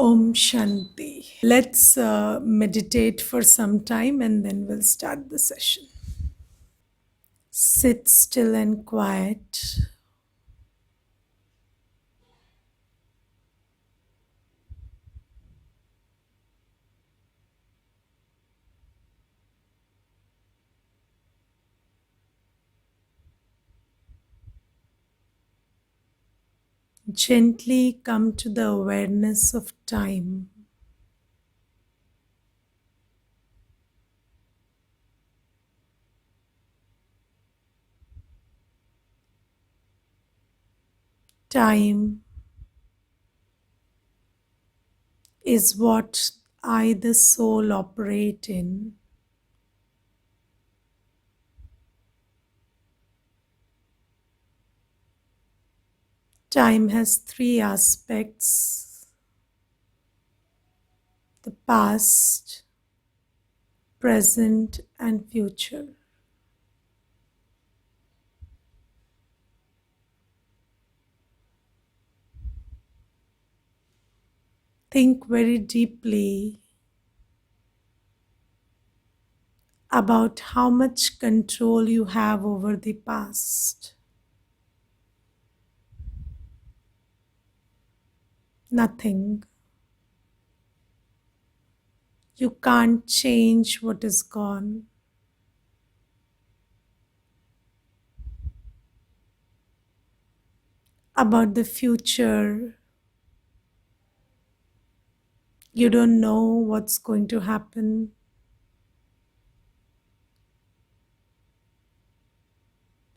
Om Shanti. Let's meditate for some time and then we'll start the session. Sit still and quiet. Gently come to the awareness of time. Time is what I, the soul, operate in. Time has three aspects: the past, present, and future. Think very deeply about how much control you have over the past. Nothing. You can't change what is gone. About the future, you don't know what's going to happen.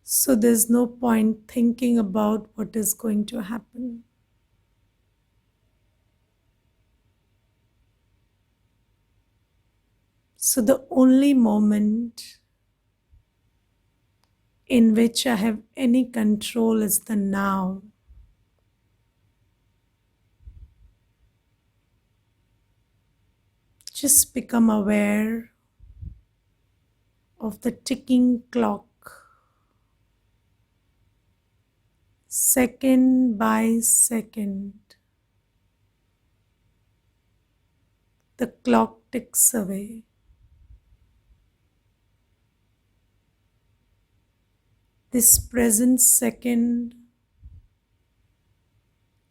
So there's no point thinking about what is going to happen. So the only moment in which I have any control is the now. Just become aware of the ticking clock, second by second. The clock ticks away. This present second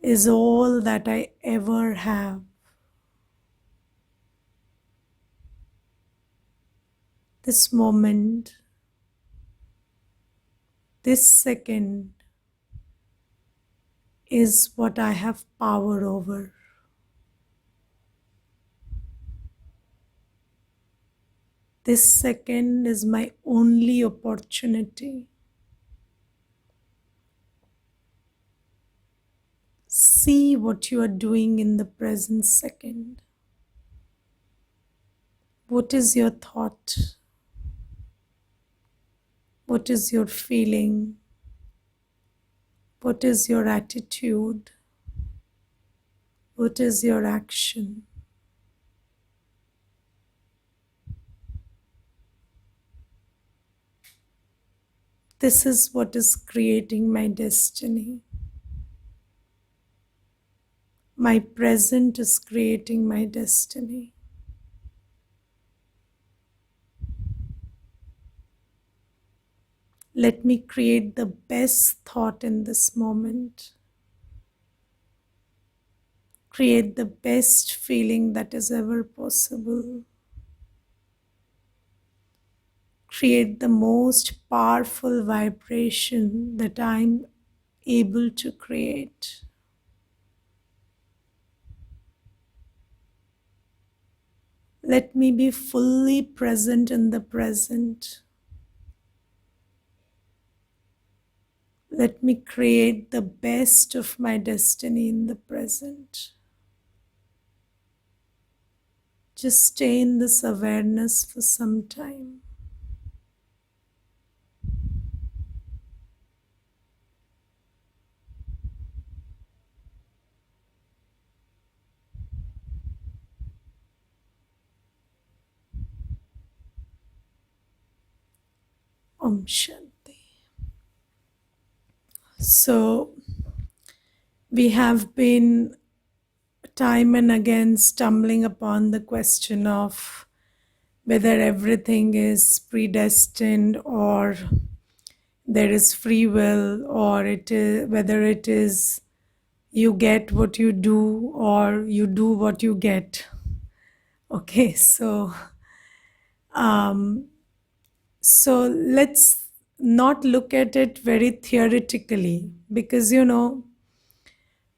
is all that I ever have. This moment, this second is what I have power over. This second is my only opportunity. See what you are doing in the present second. What is your thought? What is your feeling? What is your attitude? What is your action? This is what is creating my destiny. My present is creating my destiny. Let me create the best thought in this moment. Create the best feeling that is ever possible. Create the most powerful vibration that I'm able to create. Let me be fully present in the present. Let me create the best of my destiny in the present. Just stay in this awareness for some time. Om Shanti. So, we have been time and again stumbling upon the question of whether everything is predestined or there is free will, or it is whether it is you get what you do or you do what you get. Okay, um, so let's not look at it very theoretically, because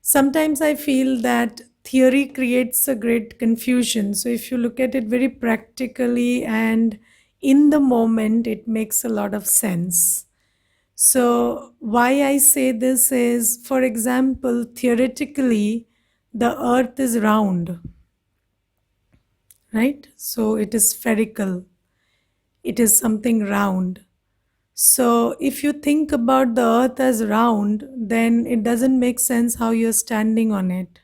sometimes I feel that theory creates a great confusion. So if you look at it very practically and in the moment, it makes a lot of sense. So, why I say this is, for example, theoretically, the earth is round, right? So, it is spherical, it is something round. So, if you think about the earth as round, then it doesn't make sense how you're standing on it.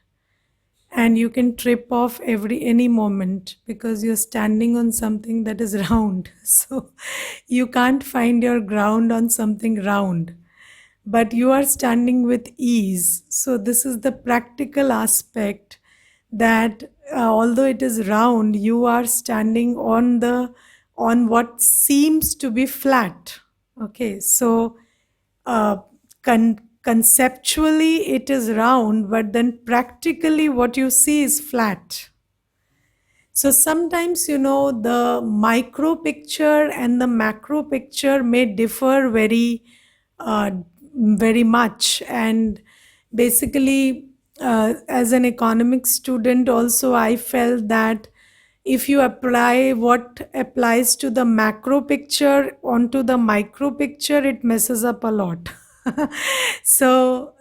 And you can trip off any moment because you're standing on something that is round. So, you can't find your ground on something round, but you are standing with ease. So, this is the practical aspect that although it is round, you are standing on what seems to be flat. Okay, so uh, conceptually it is round, but then practically what you see is flat. So sometimes, the micro picture and the macro picture may differ uh, very much. And basically, as an economics student, also, I felt that if you apply what applies to the macro picture onto the micro picture, it messes up a lot. So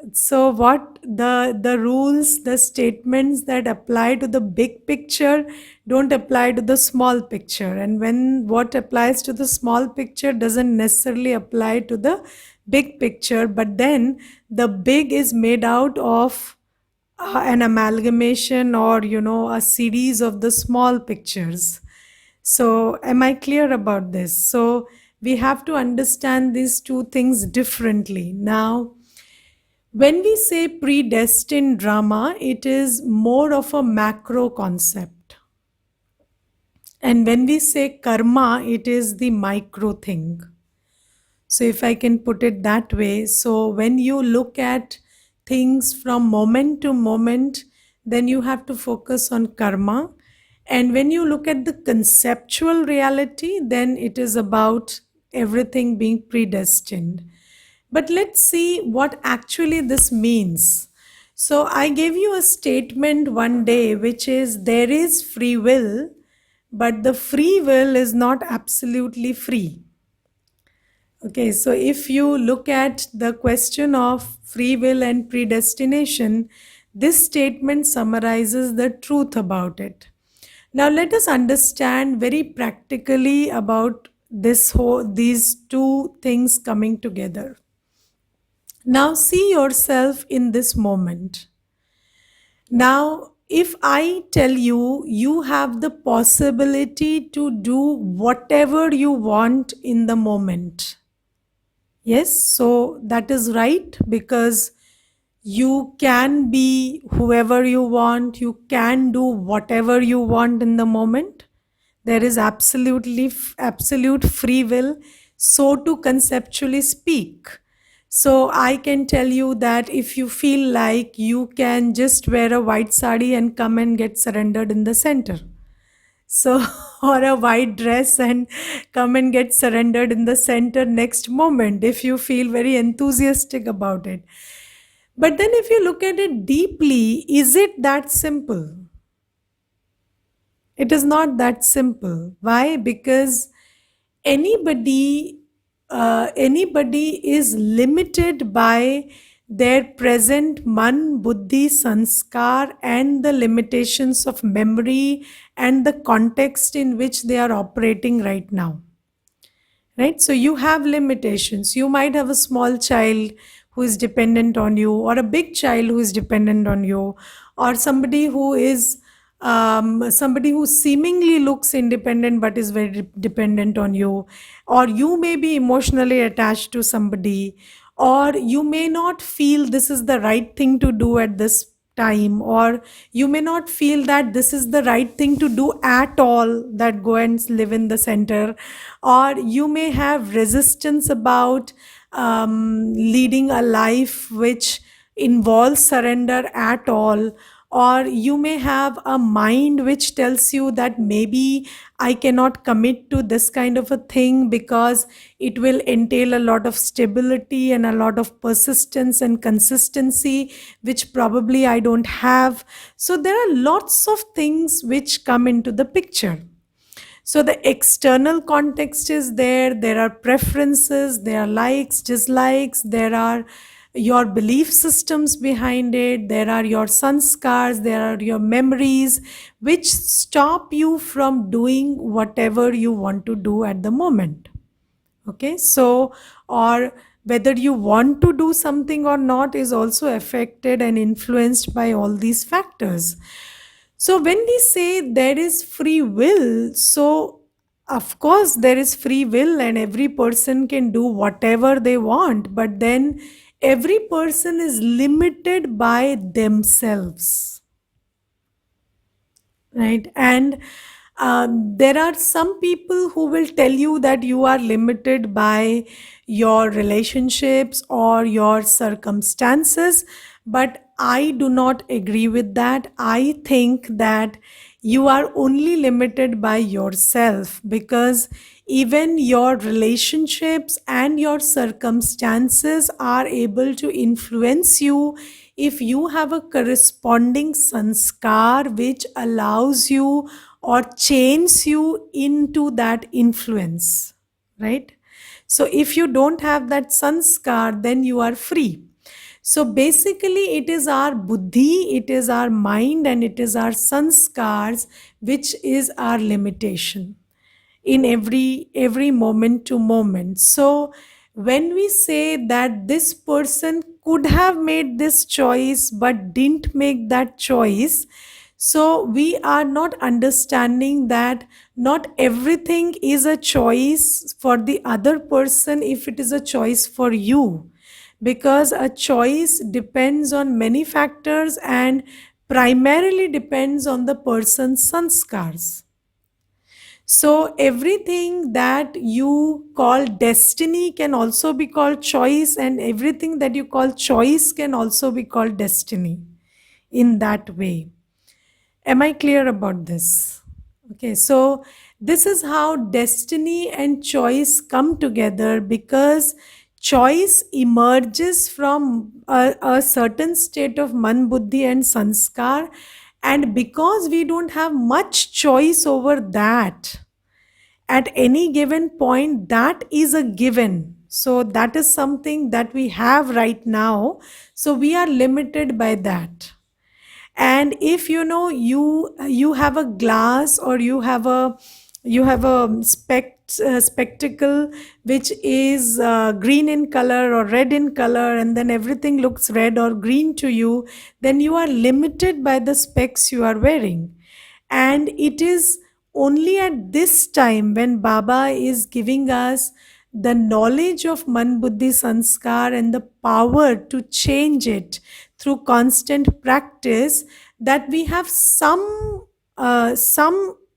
what the rules, the statements that apply to the big picture don't apply to the small picture, and when what applies to the small picture doesn't necessarily apply to the big picture, but then the big is made out of an amalgamation, or a series of the small pictures. So am I clear about this? So we have to understand these two things differently. Now, when we say predestined drama, it is more of a macro concept. And when we say karma, it is the micro thing. So, if I can put it that way, so when you look at things from moment to moment, then you have to focus on karma. And when you look at the conceptual reality, then it is about everything being predestined. But let's see what actually this means. So, I gave you a statement one day, which is there is free will, but the free will is not absolutely free. Okay, so if you look at the question of free will and predestination, this statement summarizes the truth about it. Now let us understand very practically about these two things coming together. Now see yourself in this moment. Now, if I tell you you have the possibility to do whatever you want in the moment. Yes, so that is right, because you can be whoever you want, you can do whatever you want in the moment. There is absolute free will, so to conceptually speak. So I can tell you that if you feel like, you can just wear a white sari and come and get surrendered in the center. So, or a white dress and come and get surrendered in the center next moment if you feel very enthusiastic about it. But then, if you look at it deeply, is it that simple? It is not that simple. Why? Because anybody anybody is limited by their present man, buddhi, sanskar, and the limitations of memory and the context in which they are operating right now. Right? So you have limitations. You might have a small child who is dependent on you, or a big child who is dependent on you, or somebody who seemingly looks independent but is very dependent on you, or you may be emotionally attached to somebody, or you may not feel this is the right thing to do at this time, or you may not feel that this is the right thing to do at all, that go and live in the center, or you may have resistance about leading a life which involves surrender at all, or you may have a mind which tells you that maybe I cannot commit to this kind of a thing because it will entail a lot of stability and a lot of persistence and consistency, which probably I don't have. So there are lots of things which come into the picture. So the external context is there, there are preferences, there are likes, dislikes, there are your belief systems behind it, there are your sanskars, there are your memories, which stop you from doing whatever you want to do at the moment. Okay, so, or whether you want to do something or not is also affected and influenced by all these factors. So when we say there is free will, so of course there is free will and every person can do whatever they want, but then every person is limited by themselves, right? And there are some people who will tell you that you are limited by your relationships or your circumstances, but I do not agree with that. I think that you are only limited by yourself, because even your relationships and your circumstances are able to influence you if you have a corresponding sanskar which allows you or chains you into that influence, right? So if you don't have that sanskar, then you are free. So basically, it is our buddhi, it is our mind, and it is our sanskars which is our limitation in every moment to moment. So when we say that this person could have made this choice but didn't make that choice, so we are not understanding that not everything is a choice for the other person if it is a choice for you, because a choice depends on many factors and primarily depends on the person's sanskars. So everything that you call destiny can also be called choice, and everything that you call choice can also be called destiny in that way. Am I clear about this? Okay, so this is how destiny and choice come together, because choice emerges from a certain state of man, buddhi, and sanskar. And because we don't have much choice over that, at any given point, that is a given. So that is something that we have right now. So we are limited by that. And if you know you have a glass, or you have a spectacle which is green in color or red in color, and then everything looks red or green to you, then you are limited by the specs you are wearing. And it is only at this time when Baba is giving us the knowledge of Man Buddhi Sanskar and the power to change it through constant practice, that we have some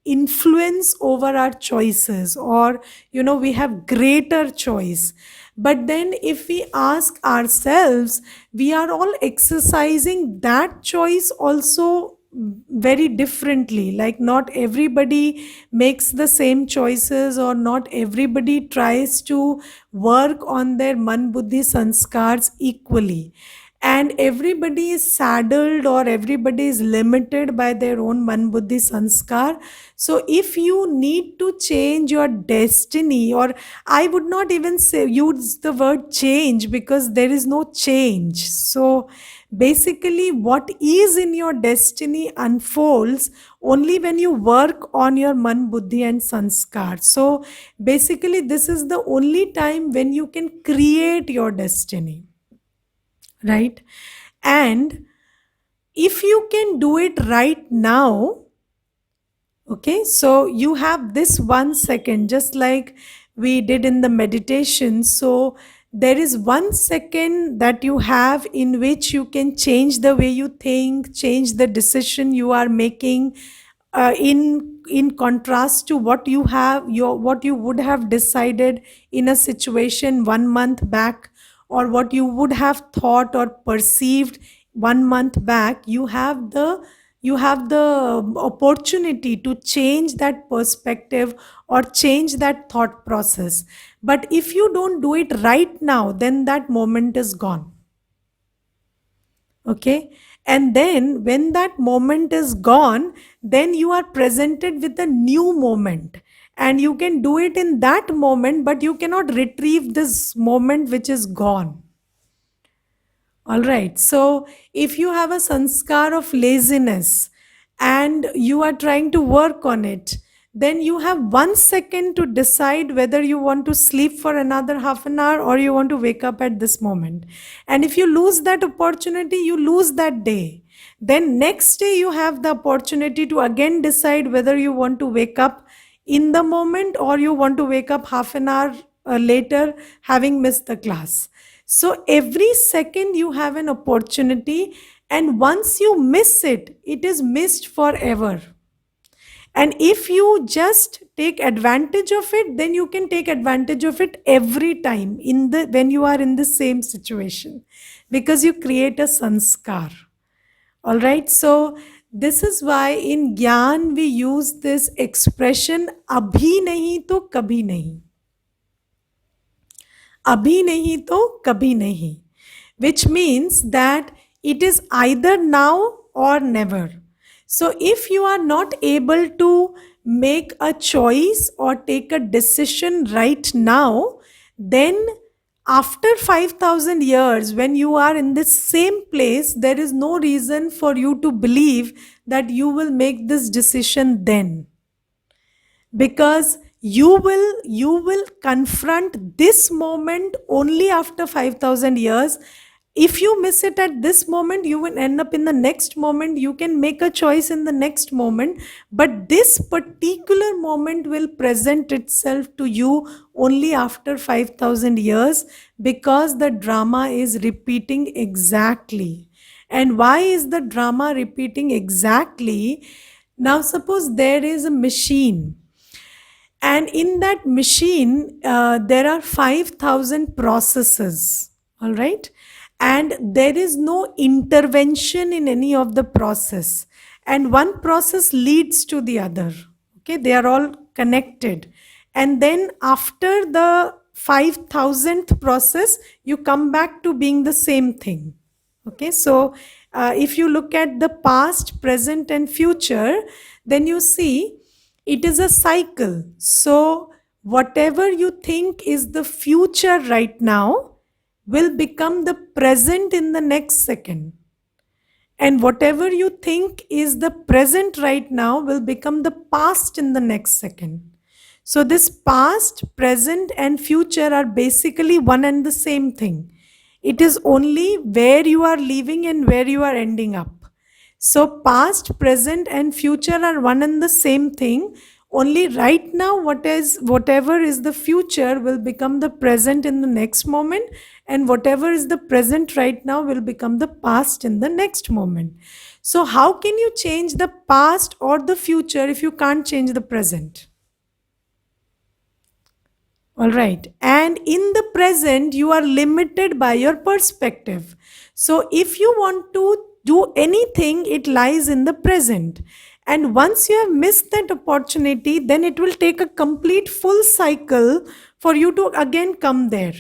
influence over our choices, or we have greater choice. But then if we ask ourselves, we are all exercising that choice also very differently. Like, not everybody makes the same choices, or not everybody tries to work on their man buddhi sanskars equally, and everybody is saddled or everybody is limited by their own man buddhi sanskar. So if you need to change your destiny, or I would not even say use the word change, because there is no change. So basically, what is in your destiny unfolds only when you work on your man buddhi and sanskar. So basically, this is the only time when you can create your destiny, right? And if you can do it right now, okay, so you have this 1 second, just like we did in the meditation. So there is 1 second that you have in which you can change the way you think, change the decision you are making, in contrast to what you have your what you would have decided in a situation 1 month back, or what you would have thought or perceived 1 month back. You have the opportunity to change that perspective or change that thought process. But if you don't do it right now, then that moment is gone. Okay. And then when that moment is gone, then you are presented with a new moment, and you can do it in that moment, but you cannot retrieve this moment which is gone. All right. So if you have a sanskar of laziness and you are trying to work on it, then you have 1 second to decide whether you want to sleep for another half an hour or you want to wake up at this moment. And if you lose that opportunity, you lose that day. Then next day you have the opportunity to again decide whether you want to wake up in the moment or you want to wake up half an hour later, having missed the class. So every second you have an opportunity, and once you miss it, it is missed forever. And if you just take advantage of it, then you can take advantage of it every time in the when you are in the same situation, because you create a sanskar. All right. So this is why in Gyan we use this expression abhi nahi to kabhi nahi. Abhi nahi to kabhi nahi, which means that it is either now or never. So if you are not able to make a choice or take a decision right now, then after 5,000 years, when you are in this same place, there is no reason for you to believe that you will make this decision then, because you will confront this moment only after 5,000 years. If you miss it at this moment, you will end up in the next moment. You can make a choice in the next moment, but this particular moment will present itself to you only after 5,000 years, because the drama is repeating exactly. And why is the drama repeating exactly? Now suppose there is a machine, and in that machine there are 5,000 processes. All right. And there is no intervention in any of the process, and one process leads to the other. Okay, they are all connected, and then after the 5,000th process you come back to being the same thing. Okay, so if you look at the past, present and future, then you see it is a cycle. So whatever you think is the future right now will become the present in the next second, and whatever you think is the present right now will become the past in the next second. So this past, present and future are basically one and the same thing. It is only where you are leaving and where you are ending up. So past, present and future are one and the same thing. Only right now whatever is the future will become the present in the next moment, and whatever is the present right now will become the past in the next moment. So how can you change the past or the future if you can't change the present? All right. And in the present, you are limited by your perspective. So if you want to do anything, it lies in the present. And once you have missed that opportunity, then it will take a complete full cycle for you to again come there.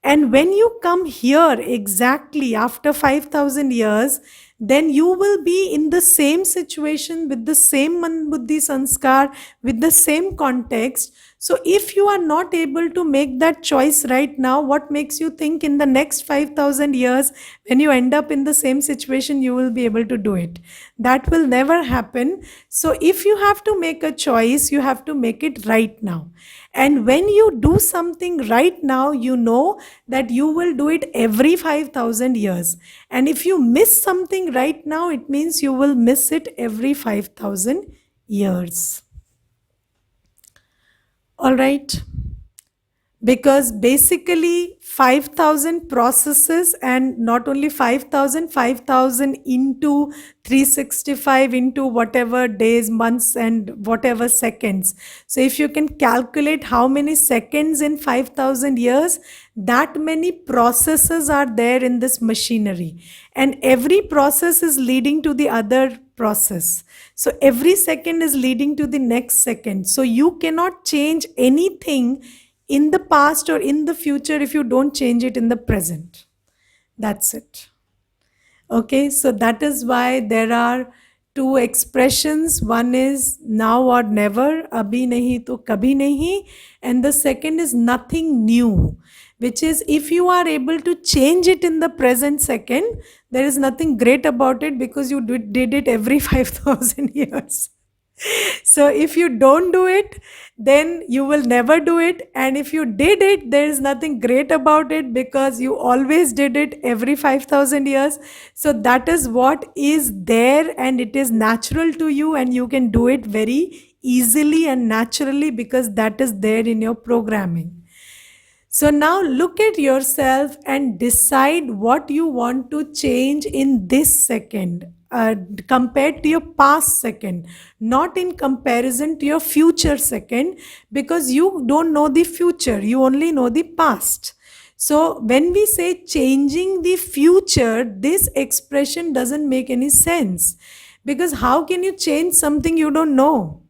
And when you come here exactly after 5,000 years, then you will be in the same situation with the same Manbuddhi Sanskar, with the same context. So if you are not able to make that choice right now, what makes you think in the next 5,000 years, when you end up in the same situation, you will be able to do it? That will never happen. So if you have to make a choice, you have to make it right now. And when you do something right now, you know that you will do it every 5,000 years. And if you miss something right now, it means you will miss it every 5,000 years. All right. because basically 5,000 processes, and not only 5,000, 5,000 into 365 into whatever days, months, and whatever seconds. So if you can calculate how many seconds in 5,000 years, that many processes are there in this machinery, and every process is leading to the other process. So every second is leading to the next second. So you cannot change anything in the past or in the future if you don't change it in the present. That's it. Okay, so that is why there are two expressions. One is now or never, abhi nahi to kabhi nahi, and the second is nothing new, which is if you are able to change it in the present second, there is nothing great about it because you did it every 5,000 years. So if you don't do it, then you will never do it. And if you did it, there is nothing great about it because you always did it every 5,000 years. So that is what is there, and it is natural to you, and you can do it very easily and naturally because that is there in your programming. So now look at yourself and decide what you want to change in this second, compared to your past second, not in comparison to your future second, because you don't know the future, you only know the past. So when we say changing the future, this expression doesn't make any sense, because how can you change something you don't know?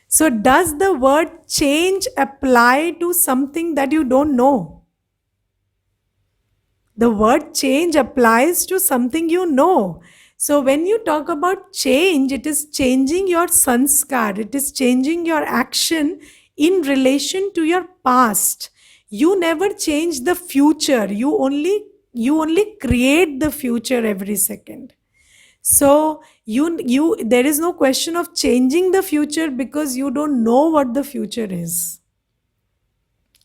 So, does the word change apply to something that you don't know? The word change applies to something you know. So, when you talk about change, it is changing your sanskar, it is changing your action in relation to your past. You never change the future, you only create the future every second. So you there is no question of changing the future because you don't know what the future is.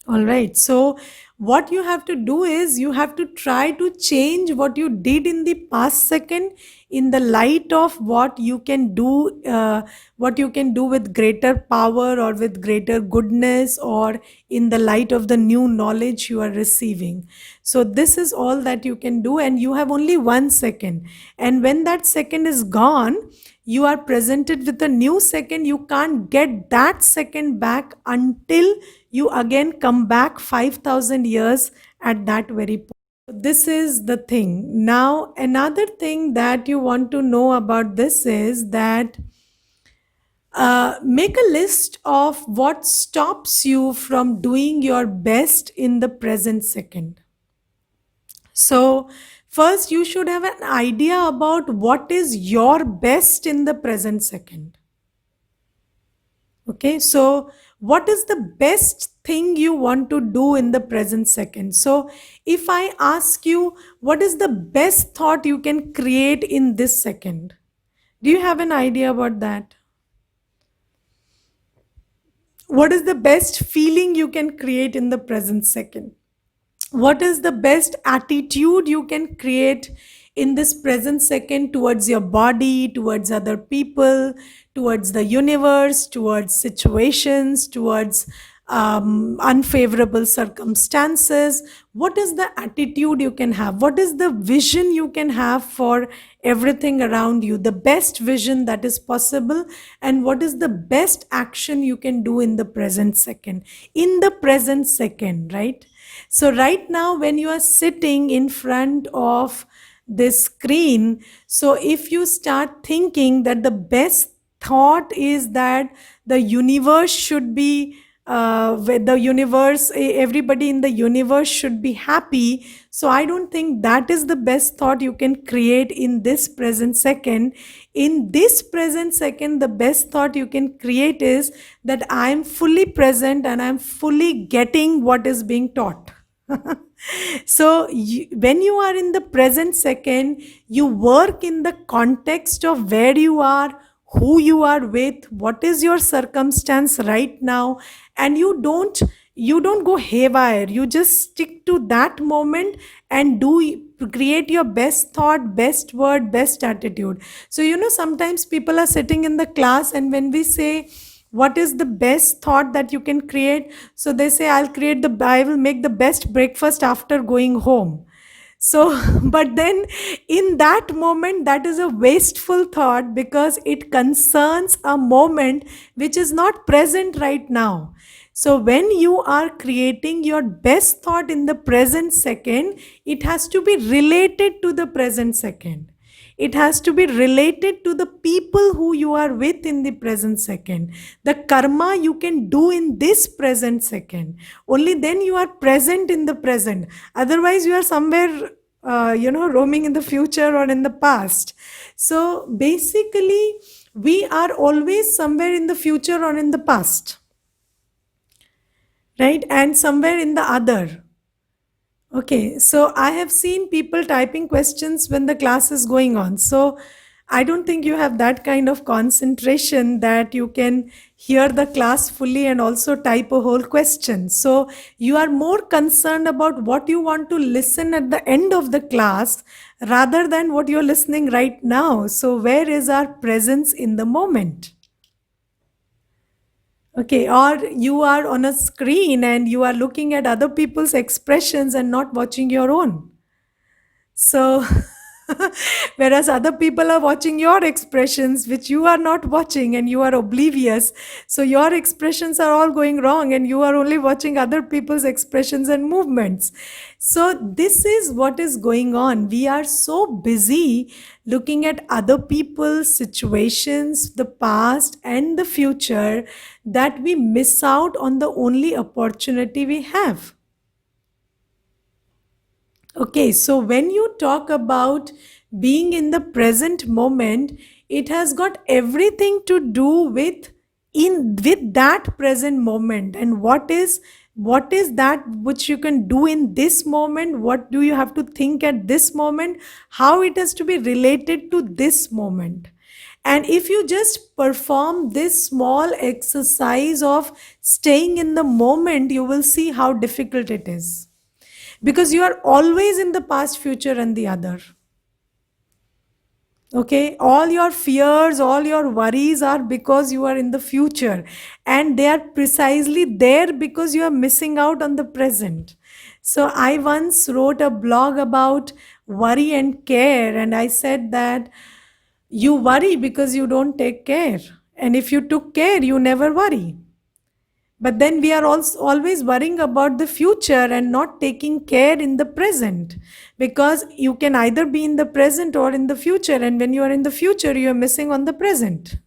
All right. So, what you have to do is you have to try to change what you did in the past second in the light of what you can do with greater power or with greater goodness, or in the light of the new knowledge you are receiving. So, this is all that you can do, and you have only 1 second. And when that second is gone, you are presented with a new second. You can't get that second back until you again come back 5,000 years at that very point. This is the thing. Now, another thing that you want to know about this is that make a list of what stops you from doing your best in the present second. So, first, you should have an idea about what is your best in the present second. Okay, so what is the best thing you want to do in the present second? So, if I ask you, what is the best thought you can create in this second? Do you have an idea about that? What is the best feeling you can create in the present second? What is the best attitude you can create in this present second towards your body, towards other people, towards the universe, towards situations, towards unfavorable circumstances? What is the attitude you can have? What is the vision you can have for everything around you? The best vision that is possible, and what is the best action you can do in the present second? In the present second, right? So, right now, when you are sitting in front of this screen, so if you start thinking that the best thought is that the universe should be, with the universe, everybody in the universe should be happy. So, I don't think that is the best thought you can create in this present second. In this present second, the best thought you can create is that I am fully present and I am fully getting what is being taught. So, when you are in the present second, you work in the context of where you are, who you are with, what is your circumstance right now, and you don't go haywire. You just stick to that moment and create your best thought, best word, best attitude. So, sometimes people are sitting in the class, and when we say What is the best thought that you can create? So they say, I will make the best breakfast after going home. So, but then in that moment, that is a wasteful thought because it concerns a moment which is not present right now. So, when you are creating your best thought in the present second, it has to be related to the present second. It has to be related to the people who you are with in the present second. The karma you can do in this present second. Only then you are present in the present. Otherwise, you are somewhere, roaming in the future or in the past. So basically, we are always somewhere in the future or in the past, right? And somewhere in the other. Okay, so I have seen people typing questions when the class is going on. So I don't think you have that kind of concentration that you can hear the class fully and also type a whole question. So you are more concerned about what you want to listen at the end of the class rather than what you're listening right now. So, where is our presence in the moment? Okay, or you are on a screen and you are looking at other people's expressions and not watching your own. So, whereas other people are watching your expressions, which you are not watching and you are oblivious. So, your expressions are all going wrong and you are only watching other people's expressions and movements. So, this is what is going on. We are so busy looking at other people's situations, the past and the future, that we miss out on the only opportunity we have. Okay, so when you talk about being in the present moment, it has got everything to do with that present moment. And what is that which you can do in this moment? What do you have to think at this moment? How it has to be related to this moment. And if you just perform this small exercise of staying in the moment, you will see how difficult it is, because you are always in the past, future, and the other. Okay, all your fears, all your worries are because you are in the future, and they are precisely there because you are missing out on the present. So I once wrote a blog about worry and care, and I said that you worry because you don't take care, and if you took care, you never worry. But then we are also always worrying about the future and not taking care in the present, because you can either be in the present or in the future. And when you are in the future, you are missing on the present.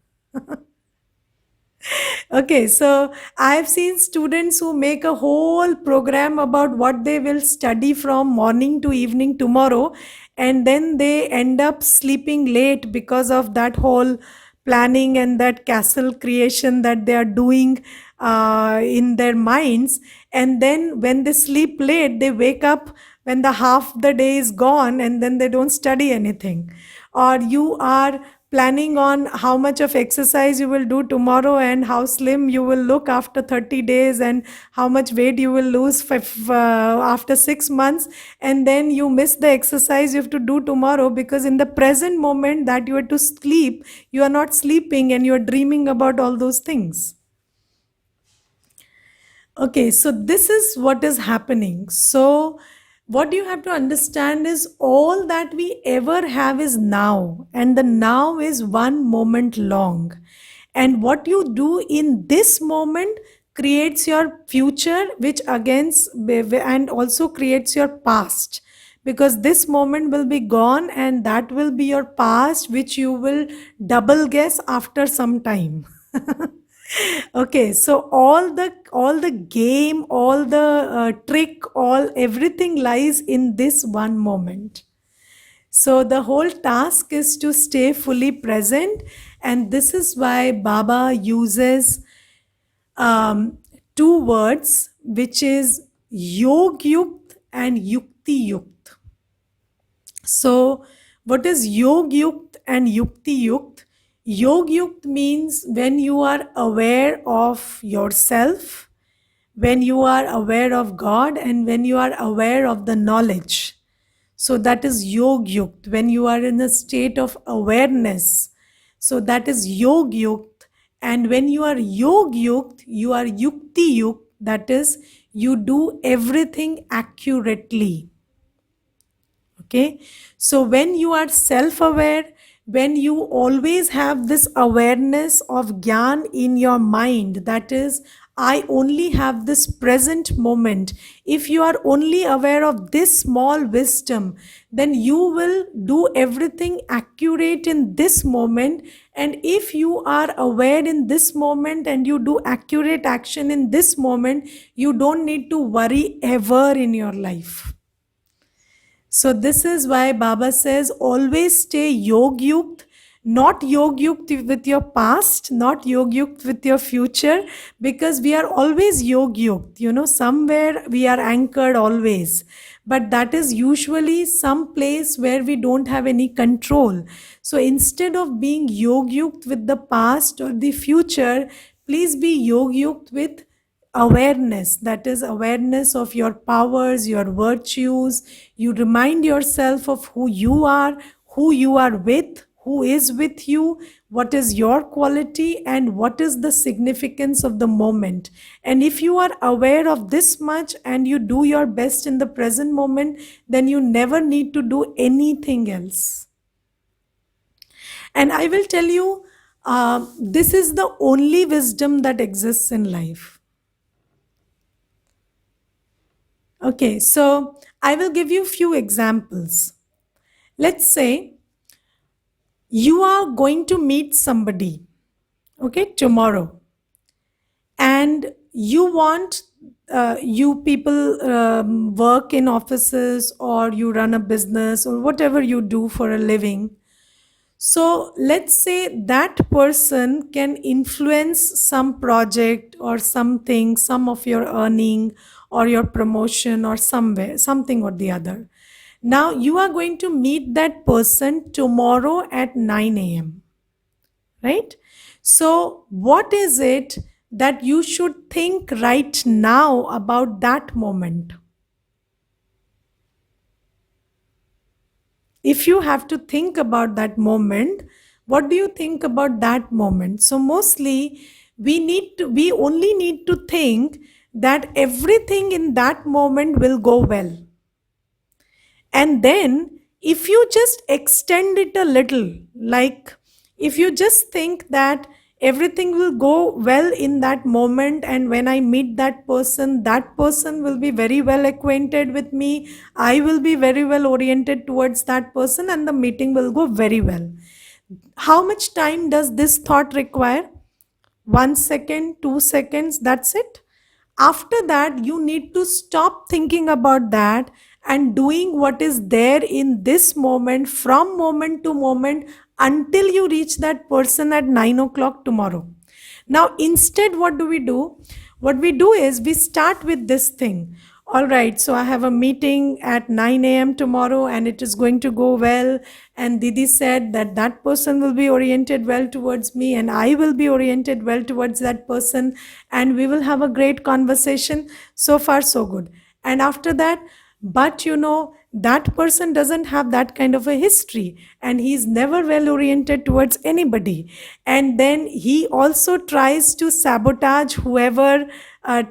Okay, so I have seen students who make a whole program about what they will study from morning to evening tomorrow, and then they end up sleeping late because of that whole planning and that castle creation that they are doing in their minds. And then when they sleep late, they wake up when the half the day is gone, and then they don't study anything. Or you are planning on how much of exercise you will do tomorrow and how slim you will look after 30 days and how much weight you will lose after 6 months, and then you miss the exercise you have to do tomorrow because in the present moment that you are to sleep, you are not sleeping and you are dreaming about all those things. Okay, so this is what is happening. So, what you have to understand is all that we ever have is now, and the now is one moment long. And what you do in this moment creates your future, which again and also creates your past, because this moment will be gone and that will be your past, which you will double guess after some time. Okay, so all the game, all the trick, all everything lies in this one moment. So the whole task is to stay fully present, and this is why Baba uses um, two words, which is Yog Yukt and Yukti Yukt. So, what is Yog Yukt and Yukti Yukt? Yog Yukt means when you are aware of yourself, when you are aware of God, and when you are aware of the knowledge. So, that is Yog Yukt, when you are in a state of awareness. So, that is Yog Yukt. And when you are yog yukt, you are yukti yukt, that is, you do everything accurately. Okay, so when you are self aware, when you always have this awareness of gyan in your mind, that is, I only have this present moment. If you are only aware of this small wisdom, then you will do everything accurate in this moment. And if you are aware in this moment and you do accurate action in this moment, you don't need to worry ever in your life. So this is why Baba says always stay yog yukt, not yog yukt with your past, not yog yukt with your future, because we are always yog yukt. Somewhere we are anchored always. But that is usually some place where we don't have any control. So instead of being yog yukt with the past or the future, please be yog yukt with awareness, that is awareness of your powers, your virtues. You remind yourself of who you are with, who is with you, what is your quality, and what is the significance of the moment. And if you are aware of this much and you do your best in the present moment, then you never need to do anything else. And I will tell you, this is the only wisdom that exists in life. Okay, so I will give you a few examples. Let's say you are going to meet somebody, okay, tomorrow, and you want, you people work in offices or you run a business or whatever you do for a living. So let's say that person can influence some project or something, some of your earning or your promotion or somewhere, something or the other. Now you are going to meet that person tomorrow at 9 a.m., right? So what is it that you should think right now about that moment? If you have to think about that moment, what do you think about that moment? So mostly we only need to think that everything in that moment will go well. And then if you just extend it a little, like if you just think that everything will go well in that moment, and when I meet that person will be very well acquainted with me, I will be very well oriented towards that person, and the meeting will go very well. How much time does this thought require? 1 second, 2 seconds, that's it. After that, you need to stop thinking about that and doing what is there in this moment, from moment to moment, until you reach that person at 9 o'clock tomorrow. Now, instead, what do we do? What we do is we start with this thing. All right, so I have a meeting at 9 a.m. tomorrow and it is going to go well. And Didi said that that person will be oriented well towards me and I will be oriented well towards that person. And we will have a great conversation. So far, so good. And after that, but that person doesn't have that kind of a history and he's never well oriented towards anybody. And then he also tries to sabotage whoever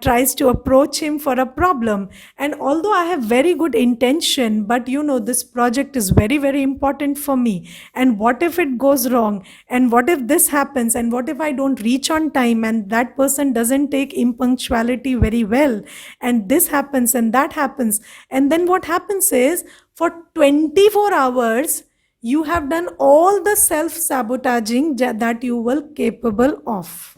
tries to approach him for a problem. And although I have very good intention, but this project is very, very important for me. And what if it goes wrong? And what if this happens? And what if I don't reach on time and that person doesn't take impunctuality very well? And this happens and that happens. And then what happens is for 24 hours, you have done all the self-sabotaging that you were capable of.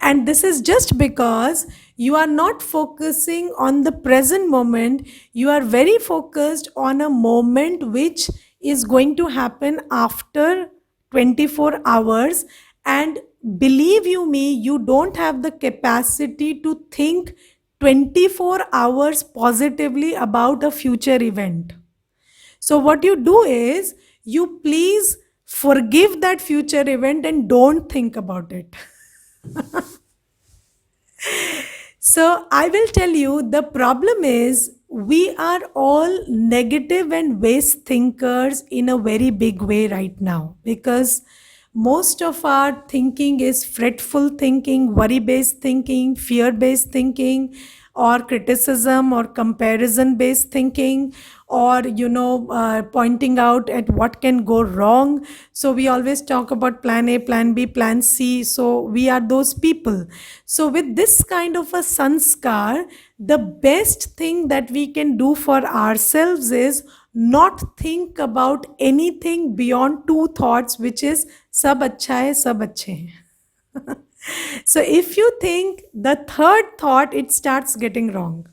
And this is just because you are not focusing on the present moment. You are very focused on a moment which is going to happen after 24 hours. And believe you me, you don't have the capacity to think 24 hours positively about a future event. So what you do is you please forgive that future event and don't think about it. So I will tell you, the problem is we are all negative and waste thinkers in a very big way right now, because Most of our thinking is fretful thinking, worry based thinking, fear based thinking, or criticism or comparison based thinking, or pointing out at what can go wrong. So we always talk about plan A, plan B, plan C. So we are those people. So with this kind of a sanskar, the best thing that we can do for ourselves is not think about anything beyond two thoughts, which is sab acha hai, sab achhe hain. So if you think the third thought, it starts getting wrong.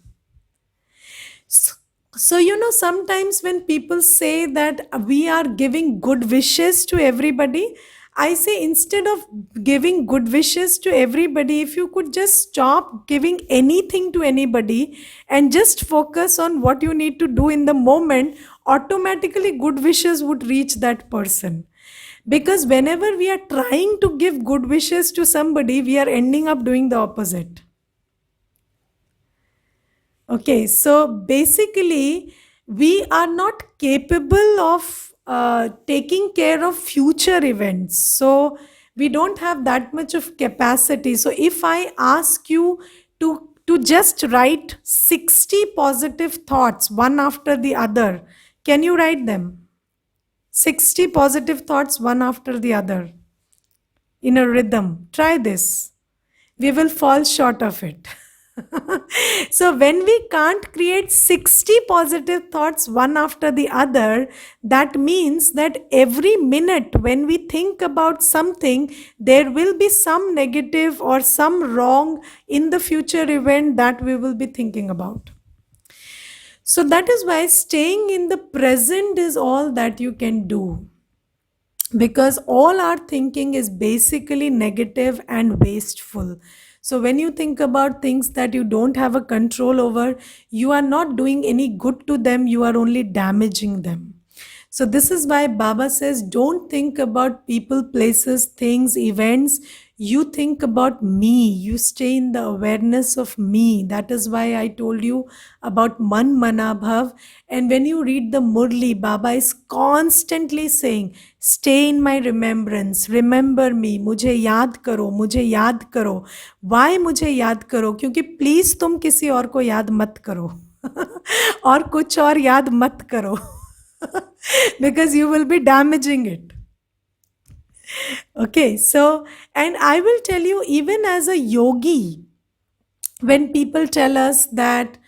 So, sometimes when people say that we are giving good wishes to everybody, I say instead of giving good wishes to everybody, if you could just stop giving anything to anybody and just focus on what you need to do in the moment, automatically good wishes would reach that person. Because whenever we are trying to give good wishes to somebody, we are ending up doing the opposite. Okay, so basically, we are not capable of taking care of future events. So we don't have that much of capacity. So if I ask you to just write 60 positive thoughts one after the other, can you write them? 60 positive thoughts one after the other in a rhythm. Try this. We will fall short of it. So, when we can't create 60 positive thoughts one after the other, that means that every minute when we think about something, there will be some negative or some wrong in the future event that we will be thinking about. So, that is why staying in the present is all that you can do, because all our thinking is basically negative and wasteful. So when you think about things that you don't have a control over, you are not doing any good to them, you are only damaging them. So this is why Baba says, don't think about people, places, things, events. You think about me. You stay in the awareness of me. That is why I told you about Man Manabhav. And when you read the Murli, Baba is constantly saying, stay in my remembrance. Remember me. मुझे याद करो, मुझे याद करो. Why मुझे याद करो? क्योंकि प्लीज तुम किसी और को याद मत करो. और कुछ और याद मत करो. Because you will be damaging it. Okay, so, and I will tell you, even as a yogi, when people tell us that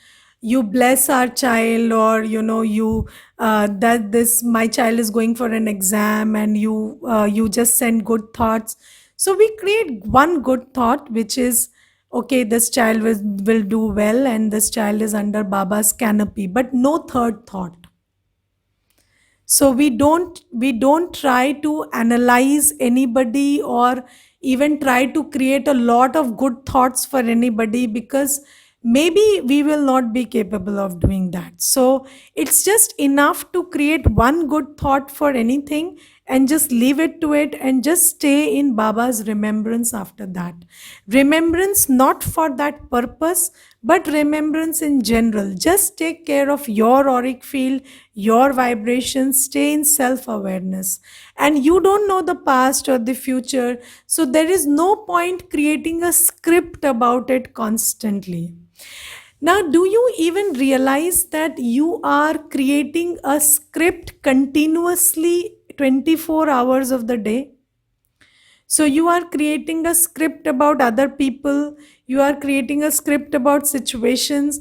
you bless our child, or you that this my child is going for an exam, and you just send good thoughts. So we create one good thought, which is, okay, this child will do well, and this child is under Baba's canopy, but no third thought. So we don't try to analyze anybody, or even try to create a lot of good thoughts for anybody, because maybe we will not be capable of doing that. So it's just enough to create one good thought for anything, and just leave it to it, and just stay in Baba's remembrance after that. Remembrance not for that purpose, but remembrance in general. Just take care of your auric field, your vibrations, stay in self awareness. And you don't know the past or the future, so there is no point creating a script about it constantly. Now, do you even realize that you are creating a script continuously 24 hours of the day? So you are creating a script about other people, you are creating a script about situations.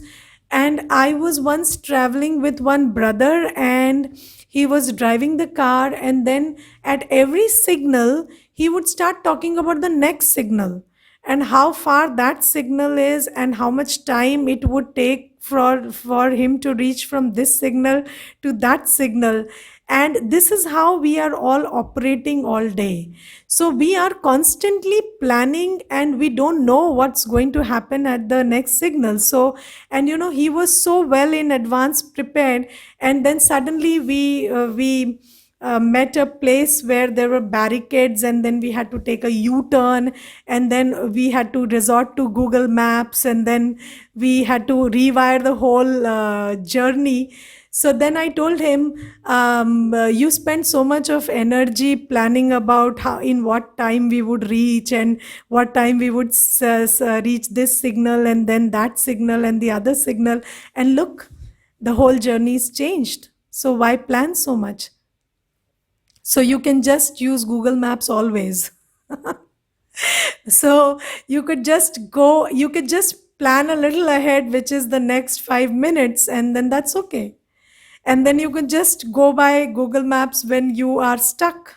And I was once traveling with one brother, and he was driving the car, and then at every signal, he would start talking about the next signal, and how far that signal is, and how much time it would take for him to reach from this signal to that signal. And this is how we are all operating all day. So we are constantly planning, and we don't know what's going to happen at the next signal. So, and he was so well in advance prepared, and then suddenly we met a place where there were barricades, and then we had to take a U-turn, and then we had to resort to Google Maps, and then we had to rewire the whole journey. So then I told him, you spend so much of energy planning about how, in what time we would reach, and what time we would reach this signal and then that signal and the other signal. And look, the whole journey is changed. So why plan so much? So you can just use Google Maps always. So you could just plan a little ahead, which is the next 5 minutes, and then that's okay. And then you can just go by Google Maps when you are stuck.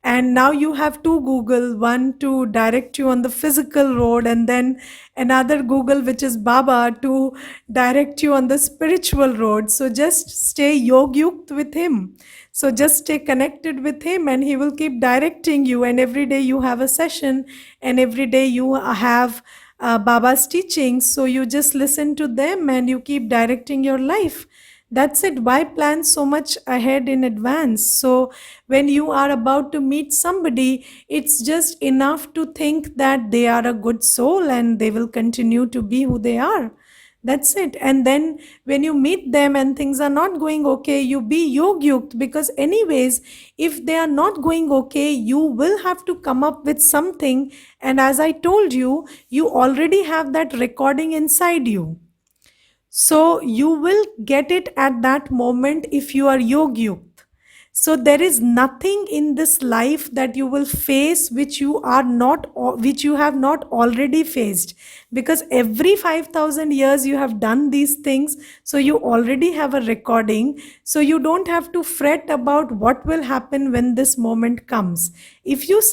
And now you have two Google, one to direct you on the physical road, and then another Google, which is Baba, to direct you on the spiritual road. So just stay yog yukt with him. So just stay connected with him, and he will keep directing you. And every day you have a session, and every day you have Baba's teachings. So you just listen to them and you keep directing your life. That's it. Why plan so much ahead in advance? So when you are about to meet somebody, it's just enough to think that they are a good soul and they will continue to be who they are. That's it. And then when you meet them and things are not going okay, you be yog yukt, because anyways, if they are not going okay, you will have to come up with something. And as I told you, you already have that recording inside you. So you will get it at that moment if you are yog yukt. So there is nothing in this life that you will face which you are not, which you have not already faced, because every 5000 years you have done these things. So you already have a recording. So you don't have to fret about what will happen when this moment comes. If you